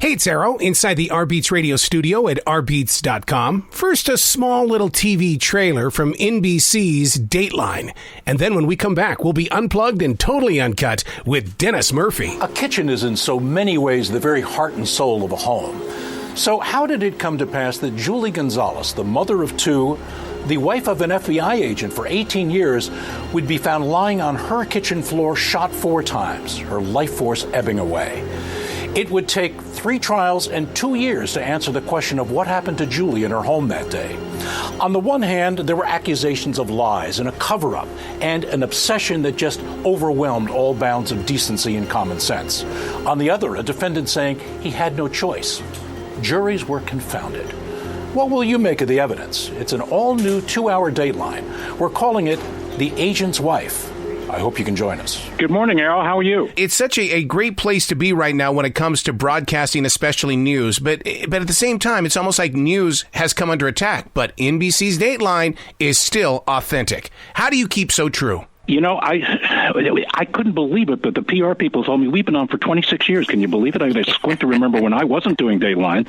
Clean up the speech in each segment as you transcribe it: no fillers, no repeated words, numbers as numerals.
Hey, it's Arrow inside the R-Beats radio studio at rbeats.com. First, a small little TV trailer from NBC's Dateline. And then when we come back, we'll be unplugged and totally uncut with Dennis Murphy. A kitchen is in so many ways the very heart and soul of a home. So how did it come to pass that Julie Gonzalez, the mother of two, the wife of an FBI agent for 18 years, would be found lying on her kitchen floor, shot 4 times, her life force ebbing away? It would take 3 trials and 2 years to answer the question of what happened to Julie in her home that day. On the one hand, there were accusations of lies and a cover-up and an obsession that just overwhelmed all bounds of decency and common sense. On the other, a defendant saying he had no choice. Juries were confounded. What will you make of the evidence? It's an all-new 2-hour Dateline. We're calling it The Agent's Wife. I hope you can join us. Good morning, Errol. How are you? It's such a great place to be right now when it comes to broadcasting, especially news. But at the same time, it's almost like news has come under attack. But NBC's Dateline is still authentic. How do you keep so true? You know, I couldn't believe it, but the PR people told me we've been on for 26 years. Can you believe it? I squint to remember when I wasn't doing Dateline.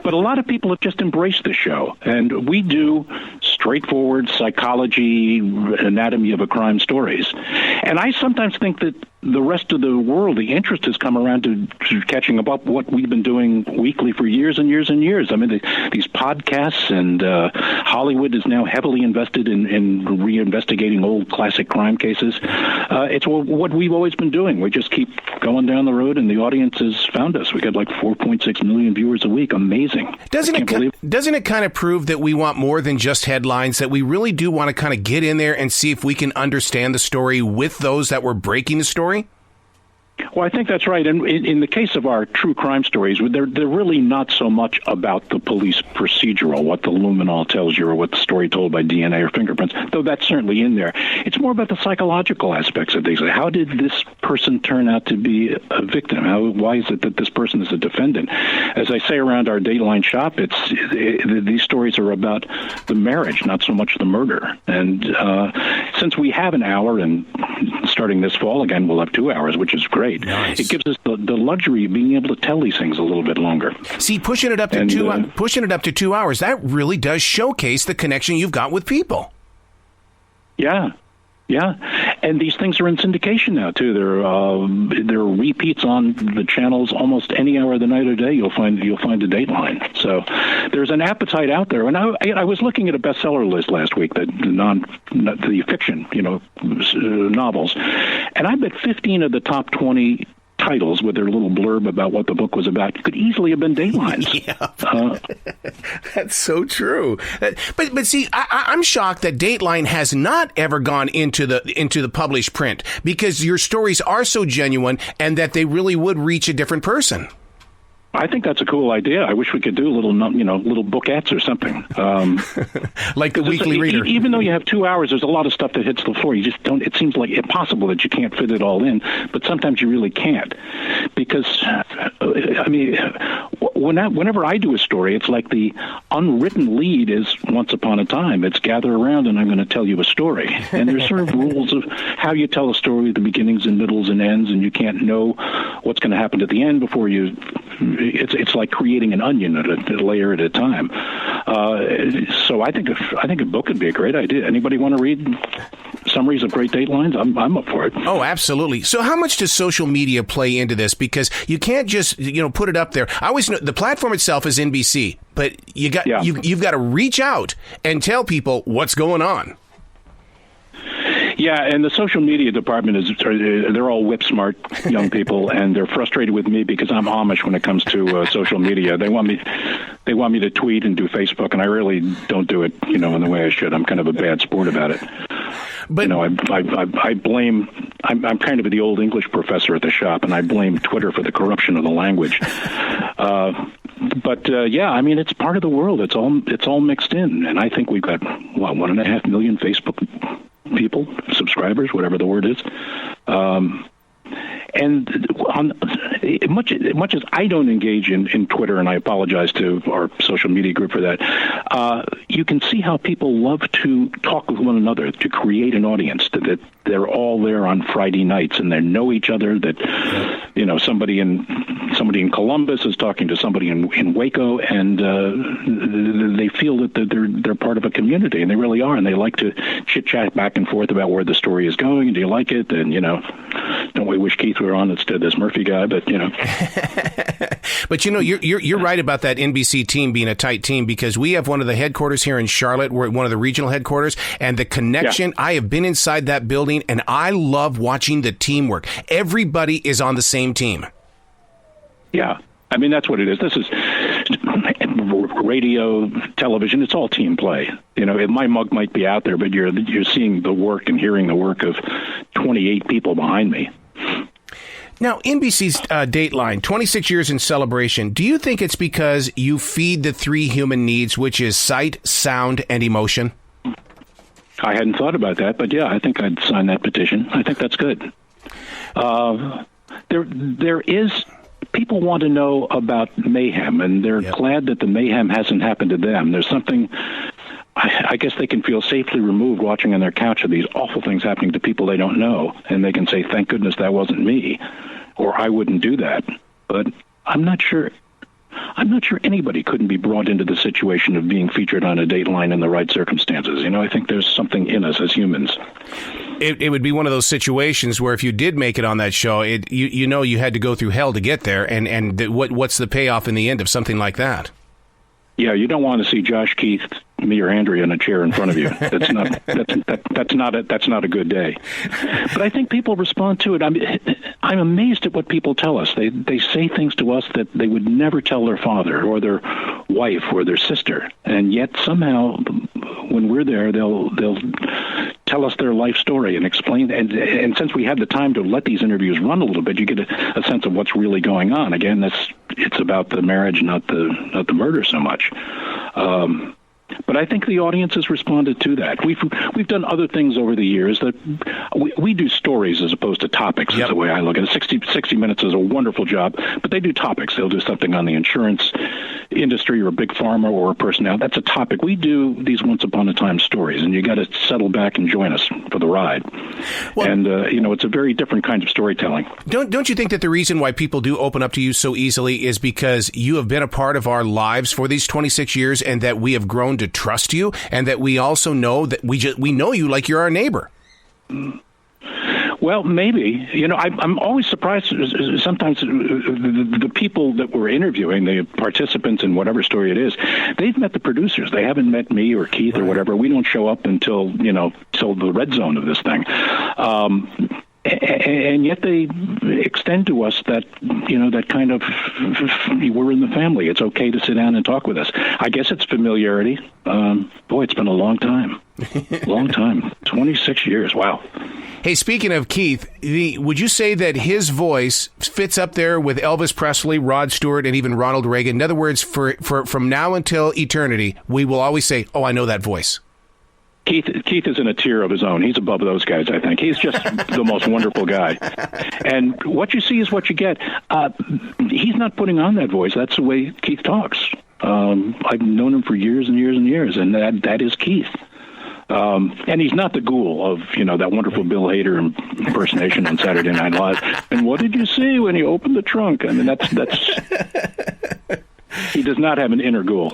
But a lot of people have just embraced the show. And we do straightforward psychology, anatomy of a crime stories. And I sometimes think that the rest of the world, the interest has come around to catching up what we've been doing weekly for years and years and years. I mean, these podcasts and Hollywood is now heavily invested in reinvestigating old classic crime cases. It's what we've always been doing. We just keep going down the road, and the audience has found us. We got like 4.6 million viewers a week. Amazing. Doesn't it kind of prove that we want more than just headlines, that we really do want to kind of get in there and see if we can understand the story with those that were breaking the story? Well, I think that's right. And in the case of our true crime stories, they're really not so much about the police procedural, what the luminol tells you or what the story told by DNA or fingerprints, though that's certainly in there. It's more about the psychological aspects of things. Like, how did this person turn out to be a victim? Why is it that this person is a defendant? As I say around our Dateline shop, these stories are about the marriage, not so much the murder. And since we have an hour, and starting this fall again, we'll have 2 hours, which is great. Nice. It gives us the luxury of being able to tell these things a little bit longer. See, pushing it up to 2 hours, that really does showcase the connection you've got with people. Yeah. And these things are in syndication now too. There are repeats on the channels almost any hour of the night or day. You'll find a Dateline. So there's an appetite out there. And I was looking at a bestseller list last week, the fiction, novels, and I bet 15 of the top 20 titles with their little blurb about what the book was about could easily have been Datelines. That's so true. But see, I'm shocked that Dateline has not ever gone into the published print, because your stories are so genuine and that they really would reach a different person. I think that's a cool idea. I wish we could do little bookettes or something. Like the Weekly Reader. Even though you have 2 hours, there's a lot of stuff that hits the floor. You just don't. It seems like impossible that you can't fit it all in, but sometimes you really can't. Because, whenever I do a story, it's like the unwritten lead is Once Upon a Time. It's gather around and I'm going to tell you a story. And there's sort of rules of how you tell a story, the beginnings and middles and ends, and you can't know what's going to happen at the end before you... It's like creating an onion at a layer at a time. So I think a book would be a great idea. Anybody want to read summaries of great Datelines? I'm up for it. Oh, absolutely. So how much does social media play into this? Because you can't just put it up there. I always know the platform itself is NBC, but you've got to reach out and tell people what's going on. Yeah, and the social media department they're all whip smart young people, and they're frustrated with me because I'm Amish when it comes to social media. They want me to tweet and do Facebook, and I really don't do it, in the way I should. I'm kind of a bad sport about it. But I blame. I'm kind of the old English professor at the shop, and I blame Twitter for the corruption of the language. But it's part of the world. It's all mixed in, and I think we've got 1.5 million Facebook people, subscribers, whatever the word is. And much as I don't engage in Twitter, and I apologize to our social media group for that, you can see how people love to talk with one another, to create an audience, that they're all there on Friday nights and they know each other, that somebody in Columbus is talking to somebody in Waco, and they feel that they're part of a community, and they really are, and they like to chit-chat back and forth about where the story is going, and do you like it, and don't we wish Keith were on instead of this Murphy guy, but But you're right about that NBC team being a tight team, because we have one of the headquarters here in Charlotte. We're at one of the regional headquarters, and the connection, yeah. I have been inside that building, and I love watching the teamwork. Everybody is on the same team. Yeah. I mean, that's what it is. This is radio, television. It's all team play. My mug might be out there, but you're seeing the work and hearing the work of 28 people behind me. Now, NBC's Dateline, 26 years in celebration. Do you think it's because you feed the three human needs, which is sight, sound, and emotion? I hadn't thought about that, but yeah, I think I'd sign that petition. I think that's good. There is... People want to know about mayhem, and they're glad that the mayhem hasn't happened to them. There's something, I guess they can feel safely removed watching on their couch of these awful things happening to people they don't know, and they can say, thank goodness that wasn't me, or I wouldn't do that. But I'm not sure anybody couldn't be brought into the situation of being featured on a Dateline in the right circumstances. I think there's something in us as humans. It would be one of those situations where if you did make it on that show, you had to go through hell to get there, and what's the payoff in the end of something like that? Yeah, you don't want to see Josh, Keith, me, or Andrea in a chair in front of you. That's not a good day. But I think people respond to it. I'm amazed at what people tell us. They say things to us that they would never tell their father or their wife or their sister, and yet somehow when we're there, they'll tell us their life story and explain. And since we have the time to let these interviews run a little bit, you get a sense of what's really going on. Again, it's about the marriage, not the murder so much. But I think the audience has responded to that. We've done other things over the years that we do stories as opposed to topics. Yep. Is the way I look at it. 60 Minutes is a wonderful job, but they do topics. They'll do something on the insurance industry or a big pharma or a personnel. That's a topic. We do these once upon a time stories, and you got to settle back and join us for the ride. Well, and it's a very different kind of storytelling. Don't you think that the reason why people do open up to you so easily is because you have been a part of our lives for these 26 years, and that we have grown to trust you, and that we also know that we know you like you're our neighbor? Well, maybe. I'm always surprised sometimes the people that we're interviewing, the participants in whatever story it is, they've met the producers. They haven't met me or Keith or whatever. We don't show up until the red zone of this thing. And yet they extend to us that kind of, we're in the family. It's okay to sit down and talk with us. I guess it's familiarity. It's been a long time. Long time. 26 years. Wow. Hey, speaking of Keith, would you say that his voice fits up there with Elvis Presley, Rod Stewart, and even Ronald Reagan? In other words, for from now until eternity, we will always say, oh, I know that voice. Keith is in a tier of his own. He's above those guys, I think. He's just the most wonderful guy. And what you see is what you get. He's not putting on that voice. That's the way Keith talks. I've known him for years and years and years, and that is Keith. And he's not the ghoul of, that wonderful Bill Hader impersonation on Saturday Night Live. And what did you see when he opened the trunk? I mean, that's he does not have an inner ghoul.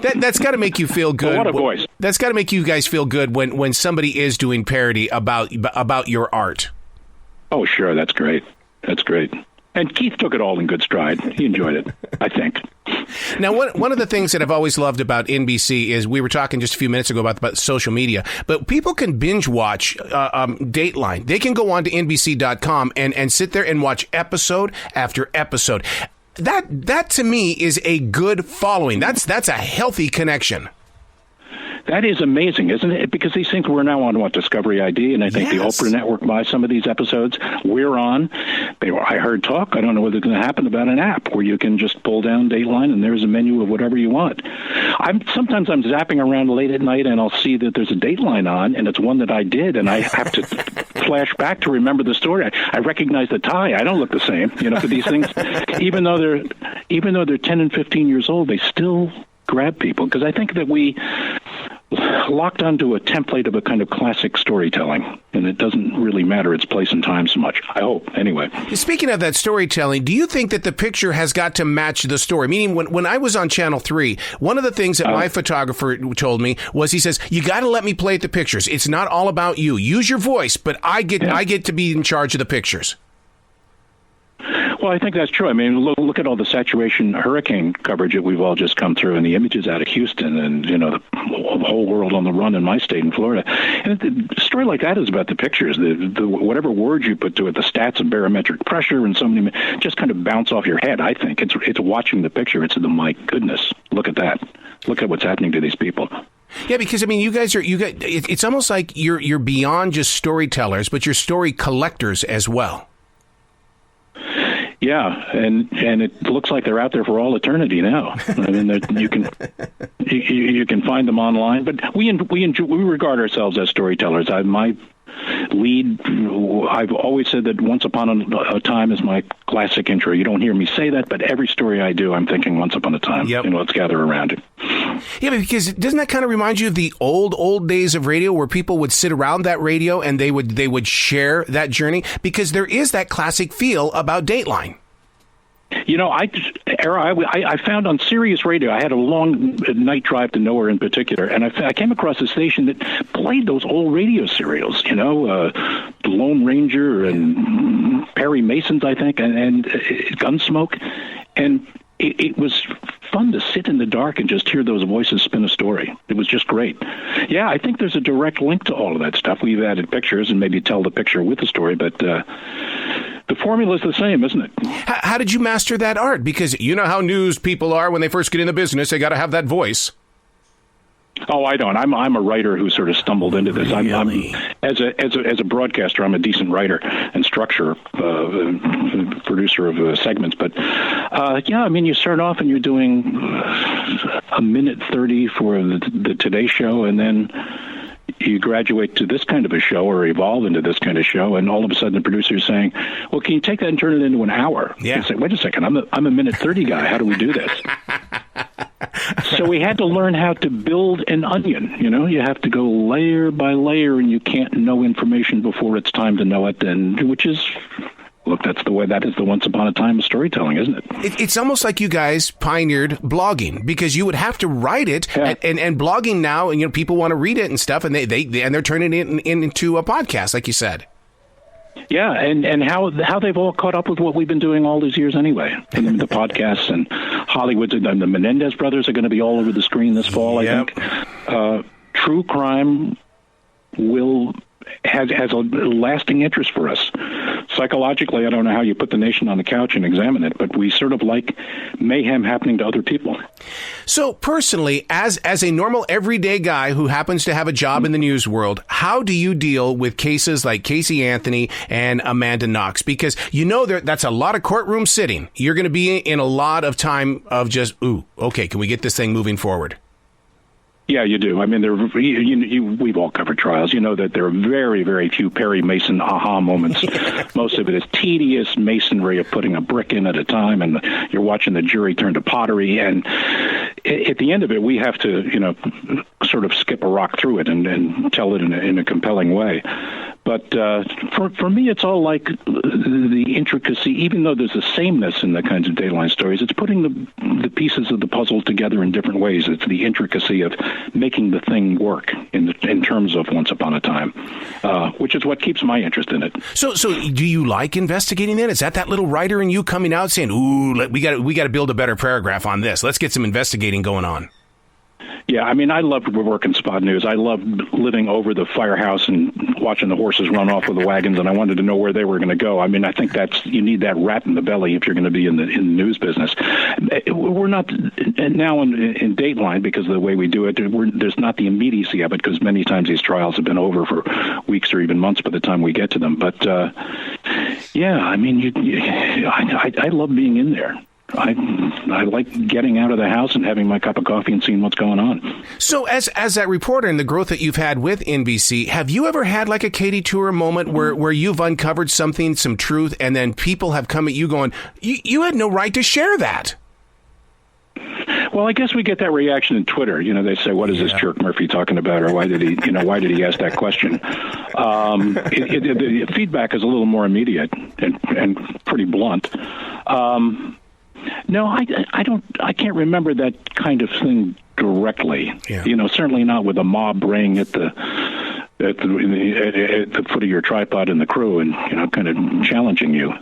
That's got to make you feel good. Oh, what a voice. That's got to make you guys feel good when somebody is doing parody about your art. Oh, sure. That's great. That's great. And Keith took it all in good stride. He enjoyed it, I think. Now, one of the things that I've always loved about NBC is we were talking just a few minutes ago about social media, but people can binge watch Dateline. They can go on to NBC.com and sit there and watch episode after episode. That to me is a good following. That's a healthy connection. That is amazing, isn't it? Because these things, we're now on, Discovery ID, and I think the Oprah Network buys some of these episodes. We're on. I heard talk, I don't know whether it's going to happen, about an app where you can just pull down Dateline and there's a menu of whatever you want. Sometimes I'm zapping around late at night and I'll see that there's a Dateline on, and it's one that I did, and I have to flash back to remember the story. I recognize the tie. I don't look the same, for these things. Even though they're 10 and 15 years old, they still grab people, because I think that we locked onto a template of a kind of classic storytelling, and it doesn't really matter its place and time so much, I hope, anyway. Speaking of that storytelling, do you think that the picture has got to match the story? Meaning, when I was on Channel 3, one of the things that my photographer told me was, he says, you got to let me play at the pictures. It's not all about you. Use your voice, but I get to be in charge of the pictures. Well, I think that's true. I mean, look at all the saturation hurricane coverage that we've all just come through, and the images out of Houston, and the whole world on the run in my state in Florida. And a story like that is about the pictures. The whatever words you put to it, the stats of barometric pressure, and so many just kind of bounce off your head. I think it's watching the picture. It's my goodness, look at that. Look at what's happening to these people. Yeah, because I mean, it's almost like you're beyond just storytellers, but you're story collectors as well. Yeah, and it looks like they're out there for all eternity now. I mean, you can find them online, but we regard ourselves as storytellers. My lead, I've always said that Once Upon a Time is my classic intro. You don't hear me say that, but every story I do, I'm thinking Once Upon a Time. Yep. Let's gather around it. Yeah, because doesn't that kind of remind you of the old days of radio, where people would sit around that radio and they would share that journey? Because there is that classic feel about Dateline. I found on Sirius Radio, I had a long night drive to nowhere in particular, and I came across a station that played those old radio serials, The Lone Ranger and Perry Masons, I think, and Gunsmoke. And it was fun to sit in the dark and just hear those voices spin a story. It was just great. Yeah, I think there's a direct link to all of that stuff. We've added pictures and maybe tell the picture with the story, but the formula's the same, isn't it? How did you master that art? Because you know how news people are when they first get in the business. They got to have that voice. Oh, I don't. I'm a writer who sort of stumbled into this. Really? As a broadcaster, I'm a decent writer and structure producer of segments. But you start off and you're doing a minute 30 for the Today Show, and then you graduate to this kind of a show or evolve into this kind of show, and all of a sudden the producer is saying, well, can you take that and turn it into an hour? Yeah. You say, wait a second, I'm a minute 30 guy. How do we do this? So we had to learn how to build an onion. You have to go layer by layer, and you can't know information before it's time to know it, and which is... Look, that is the Once Upon a Time of storytelling, isn't it? It's almost like you guys pioneered blogging, because you would have to write it, and blogging now, and people want to read it and stuff, and they're turning it into a podcast, like you said. Yeah, and how they've all caught up with what we've been doing all these years anyway. And the podcasts and Hollywood, the Menendez brothers are going to be all over the screen this fall, I think. True crime has a lasting interest for us. Psychologically, I don't know how you put the nation on the couch and examine it, but we sort of like mayhem happening to other people. So personally, as a normal everyday guy who happens to have a job in the news world, how do you deal with cases like Casey Anthony and Amanda Knox? Because that's a lot of courtroom sitting. You're going to be in a lot of time of just, okay, can we get this thing moving forward? Yeah, you do. I mean, we've all covered trials. You know that there are very, very few Perry Mason aha moments. Most of it is tedious masonry of putting a brick in at a time, and you're watching the jury turn to pottery. And at the end of it, we have to, sort of skip a rock through it and tell it in a compelling way. But for me, it's all like the intricacy. Even though there's a sameness in the kinds of Dateline stories, it's putting the pieces of the puzzle together in different ways. It's the intricacy of making the thing work in terms of Once Upon a Time, which is what keeps my interest in it. So do you like investigating that? Is that little writer in you coming out saying, we got to build a better paragraph on this. Let's get some investigating going on. Yeah, I mean, I love working spot news. I love living over the firehouse and watching the horses run off with the wagons, and I wanted to know where they were going to go. I mean, I think you need that rat in the belly if you're going to be in the news business. We're not now in Dateline, because of the way we do it, there's not the immediacy of it, because many times these trials have been over for weeks or even months by the time we get to them. But, yeah, I mean, I love being in there. I like getting out of the house and having my cup of coffee and seeing what's going on. So as that reporter and the growth that you've had with NBC, have you ever had like a Katie Tour moment where you've uncovered something, some truth, and then people have come at you going, you had no right to share that? Well, I guess we get that reaction in Twitter. They say, "What is this jerk Murphy talking about?" Or why did he ask that question? The feedback is a little more immediate and pretty blunt. No, I can't remember that kind of thing directly. Yeah. Certainly not with a mob ring at the foot of your tripod and the crew, and kind of challenging you.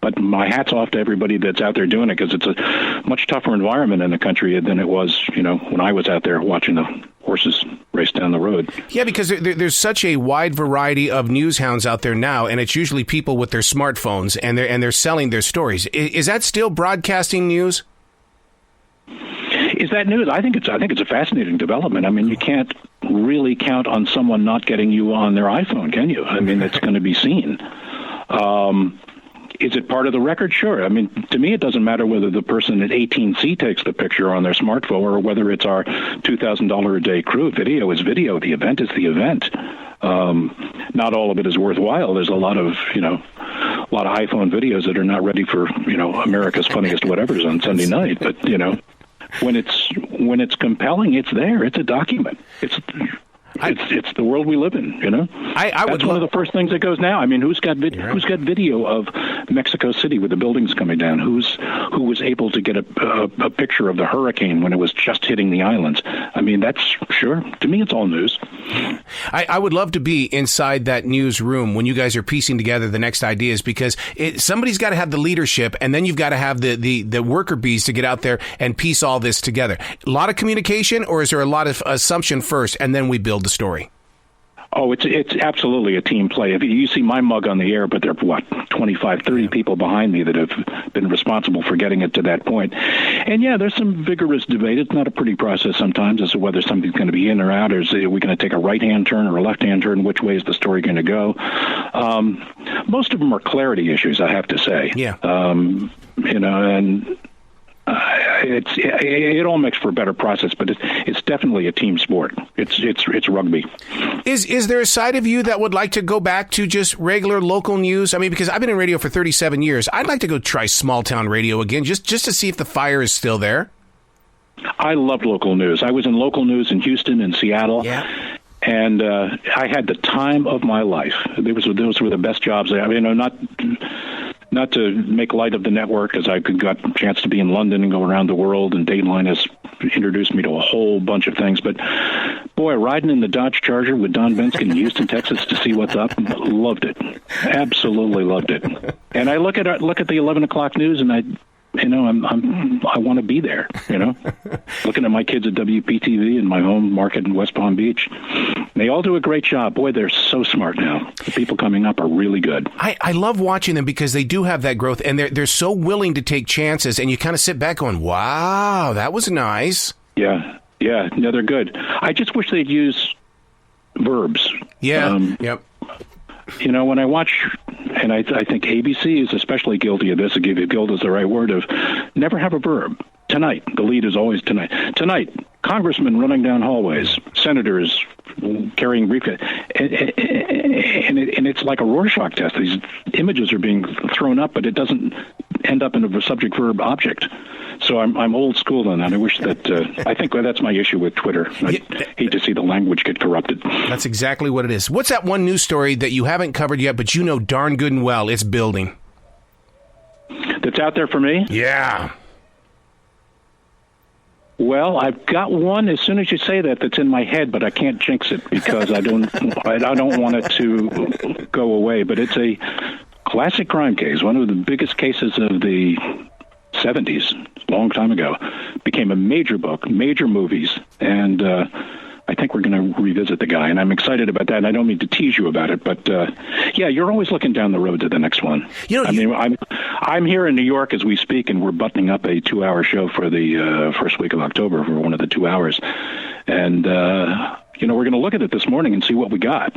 But my hat's off to everybody that's out there doing it, because it's a much tougher environment in the country than it was, when I was out there watching the horses race down the road. Yeah, because there's such a wide variety of news hounds out there now, and it's usually people with their smartphones, and they're selling their stories. Is that still broadcasting news? Is that news? I think it's a fascinating development. I mean, you can't really count on someone not getting you on their iPhone, can you? I mean, it's going to be seen. Is it part of the record? Sure. I mean, to me, it doesn't matter whether the person at 18C takes the picture on their smartphone or whether it's our $2,000 a day crew. Video is video. The event is the event. Not all of it is worthwhile. There's a lot of iPhone videos that are not ready for, America's Funniest Whatevers on Sunday night. But, when it's compelling, it's there. It's a document. It's the world we live in, That's one of the first things that goes now. I mean, who's got video of Mexico City with the buildings coming down? Who was able to get a picture of the hurricane when it was just hitting the islands? I mean, that's sure. To me, it's all news. I would love to be inside that newsroom when you guys are piecing together the next ideas, because somebody's got to have the leadership, and then you've got to have the worker bees to get out there and piece all this together. A lot of communication, or is there a lot of assumption first, and then we build the story? Oh, it's absolutely a team play. If you see my mug on the air, but there are, 25, 30 people behind me that have been responsible for getting it to that point. And, there's some vigorous debate. It's not a pretty process sometimes as to whether something's going to be in or out, or is we going to take a right-hand turn or a left-hand turn? Which way is the story going to go? Most of them are clarity issues, I have to say. Yeah. And... It all makes for a better process, but it's definitely a team sport. It's rugby. Is there a side of you that would like to go back to just regular local news? I mean, because I've been in radio for 37 years. I'd like to go try small town radio again, just to see if the fire is still there. I loved local news. I was in local news in Houston and Seattle. Yeah. And I had the time of my life. Those were the best jobs. I mean, not to make light of the network, because I got a chance to be in London and go around the world, and Dateline has introduced me to a whole bunch of things. But, boy, riding in the Dodge Charger with Don Benskin in Houston, Texas to see what's up, loved it. Absolutely loved it. And I look at the 11 o'clock news, and I want to be there, looking at my kids at WPTV in my home market in West Palm Beach. They all do a great job. Boy, they're so smart now. The people coming up are really good. I love watching them because they do have that growth, and they're so willing to take chances, and you kind of sit back going, wow, that was nice. Yeah. No, they're good. I just wish they'd use verbs. Yeah. Yep. When I watch, and I think ABC is especially guilty of this, guilt is the right word, of never have a verb. Tonight, the lead is always tonight. Tonight, congressmen running down hallways, senators carrying briefcases, and it's like a Rorschach test. These images are being thrown up, but it doesn't end up in a subject-verb object. So I'm old school on that. I wish that, I think that's my issue with Twitter. I hate to see the language get corrupted. That's exactly what it is. What's that one news story that you haven't covered yet, but you know darn good and well it's building? That's out there for me? Yeah. Well, I've got one as soon as you say that's in my head, but I can't jinx it because I don't want it to go away. But it's a classic crime case, one of the biggest cases of the 70s, a long time ago. Became a major book, major movies, and I think we're going to revisit the guy, and I'm excited about that. And I don't mean to tease you about it, but you're always looking down the road to the next one. I'm here in New York as we speak, and we're buttoning up a 2-hour show for the first week of October for one of the 2 hours. And, we're going to look at it this morning and see what we got.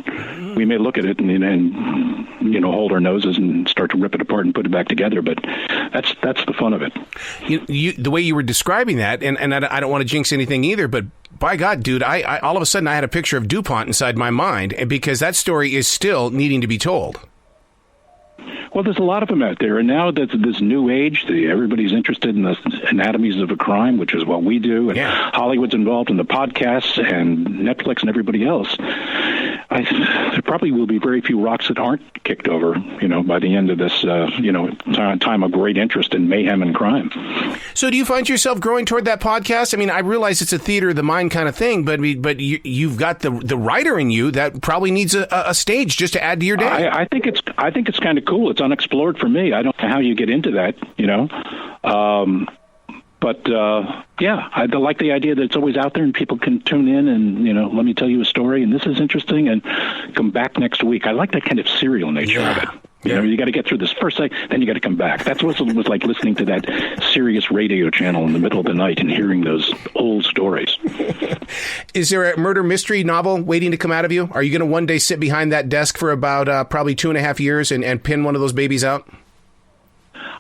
We may look at it and hold our noses and start to rip it apart and put it back together. But that's the fun of it. The way you were describing that, and I don't want to jinx anything either, but by God, dude, I all of a sudden I had a picture of DuPont inside my mind, because that story is still needing to be told. Well, there's a lot of them out there, and now that this new age, everybody's interested in the anatomies of a crime, which is what we do, and Hollywood's involved in the podcasts and Netflix and everybody else. There probably will be very few rocks that aren't kicked over, by the end of this, time of great interest in mayhem and crime. So do you find yourself growing toward that podcast? I mean, I realize it's a theater of the mind kind of thing, but you've got the writer in you that probably needs a stage just to add to your day. I think it's kind of cool. It's unexplored for me. I don't know how you get into that, But I like the idea that it's always out there and people can tune in and, let me tell you a story and this is interesting and come back next week. I like that kind of serial nature of it. You got to get through this first thing, then you got to come back. That's what it was like listening to that Sirius radio channel in the middle of the night and hearing those old stories. Is there a murder mystery novel waiting to come out of you? Are you going to one day sit behind that desk for about probably 2.5 years and pin one of those babies out?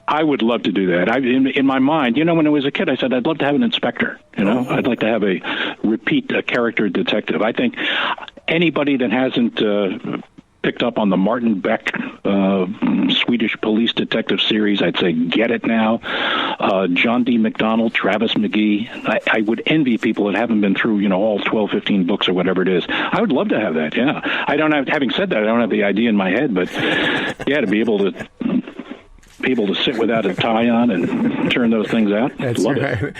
I would love to do that. In my mind, when I was a kid, I said I'd love to have an inspector. I'd like to have a character detective. I think anybody that hasn't picked up on the Martin Beck Swedish police detective series, I'd say get it now. John D. McDonald, Travis McGee. I would envy people that haven't been through, all 12, 15 books or whatever it is. I would love to have that, yeah. Having said that, I don't have the idea in my head, but to be able to sit without a tie on and turn those things out. That's love right. it.